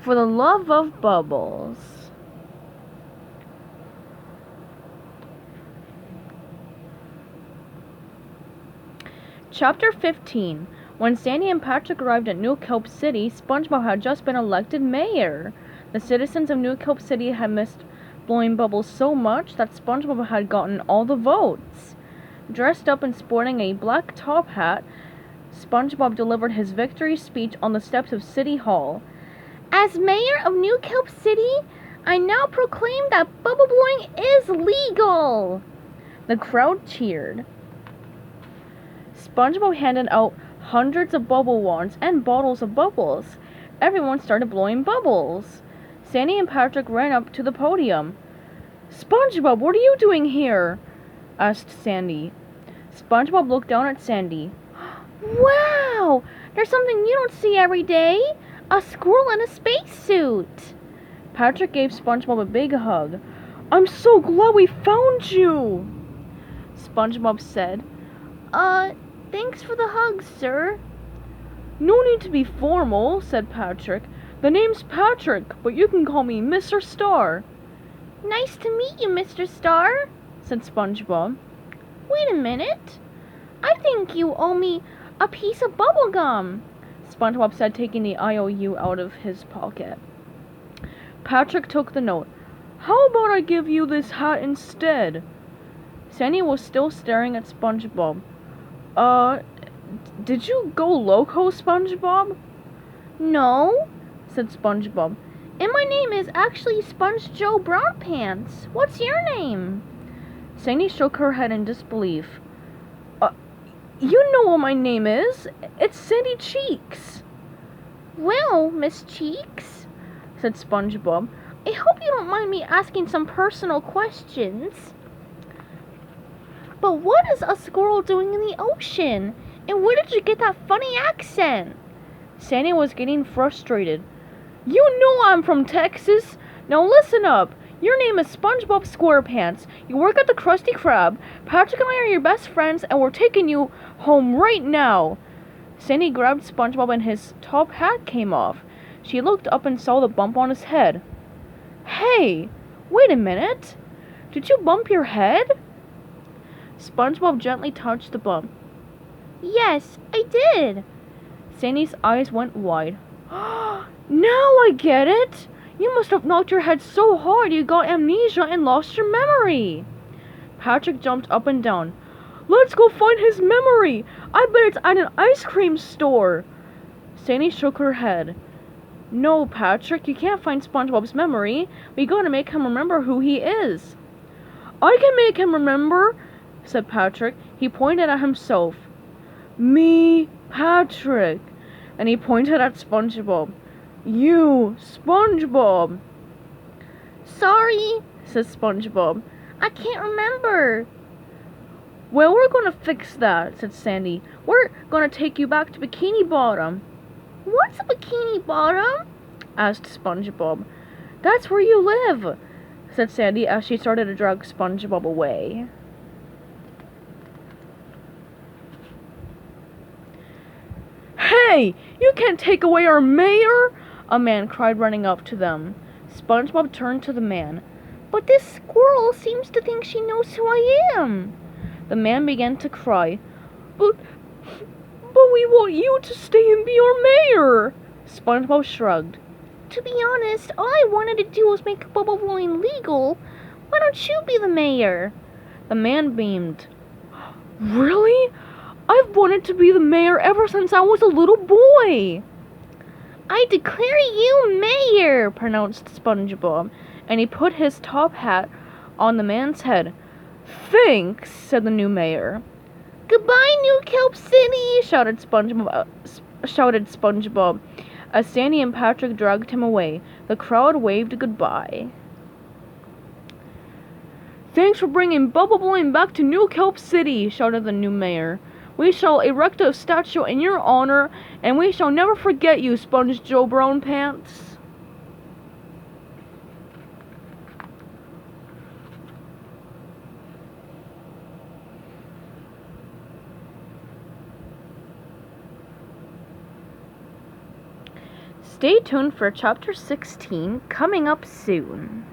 For the love of bubbles. Chapter 15. When Sandy and Patrick arrived at New Kelp City, Spongebob had just been elected mayor. The citizens of New Kelp City had missed blowing bubbles so much that Spongebob had gotten all the votes. Dressed up and sporting a black top hat, Spongebob delivered his victory speech on the steps of City Hall. As mayor of New Kelp City, I now proclaim that bubble blowing is legal! The crowd cheered. Spongebob handed out hundreds of bubble wands and bottles of bubbles. Everyone started blowing bubbles. Sandy and Patrick ran up to the podium. "Spongebob, what are you doing here?" asked Sandy. Spongebob looked down at Sandy. "Wow! There's something you don't see every day! A squirrel in a spacesuit!" Patrick gave Spongebob a big hug. "I'm so glad we found you!" Spongebob said, Thanks for the hug, sir." "No need to be formal," said Patrick. "The name's Patrick, but you can call me Mr. Star." "Nice to meet you, Mr. Star," said Spongebob. "Wait a minute. I think you owe me a piece of bubble gum," Spongebob said, taking the IOU out of his pocket. Patrick took the note. "How about I give you this hat instead?" Sandy was still staring at Spongebob. Did you go loco, Spongebob?" "No," said Spongebob. "And my name is actually Sponge Joe Brownpants. What's your name?" Sandy shook her head in disbelief. You know what my name is. It's Sandy Cheeks." "Well, Miss Cheeks," said Spongebob, "I hope you don't mind me asking some personal questions. But what is a squirrel doing in the ocean? And where did you get that funny accent?" Sandy was getting frustrated. "You know I'm from Texas. Now listen up. Your name is SpongeBob SquarePants. You work at the Krusty Krab. Patrick and I are your best friends, and we're taking you home right now." Sandy grabbed SpongeBob and his top hat came off. She looked up and saw the bump on his head. "Hey, wait a minute. Did you bump your head?" SpongeBob gently touched the bump. "Yes, I did." Sandy's eyes went wide. "Now I get it! You must have knocked your head so hard you got amnesia and lost your memory." Patrick jumped up and down. "Let's go find his memory! I bet it's at an ice cream store!" Sandy shook her head. "No, Patrick, you can't find SpongeBob's memory. We gotta make him remember who he is." "I can make him remember," said Patrick. He pointed at himself. "Me, Patrick." And he pointed at SpongeBob. "You, SpongeBob." "Sorry," said SpongeBob. "I can't remember." "Well, we're gonna fix that," said Sandy. "We're gonna take you back to Bikini Bottom." "What's a Bikini Bottom?" asked SpongeBob. "That's where you live," said Sandy as she started to drag SpongeBob away. "Hey, you can't take away our mayor!" a man cried, running up to them. SpongeBob turned to the man. "But this squirrel seems to think she knows who I am." The man began to cry. But we want you to stay and be our mayor." SpongeBob shrugged. "To be honest, all I wanted to do was make bubble blowing legal. Why don't you be the mayor?" The man beamed. "Really? I've wanted to be the mayor ever since I was a little boy." "I declare you mayor," pronounced SpongeBob, and he put his top hat on the man's head. "Thanks," said the new mayor. "Goodbye, New Kelp City," shouted SpongeBob as Sandy and Patrick dragged him away. The crowd waved goodbye. "Thanks for bringing bubble blowing back to New Kelp City," shouted the new mayor. "We shall erect a statue in your honor, and we shall never forget you, Sponge Joe Brownpants." Stay tuned for chapter 16 coming up soon.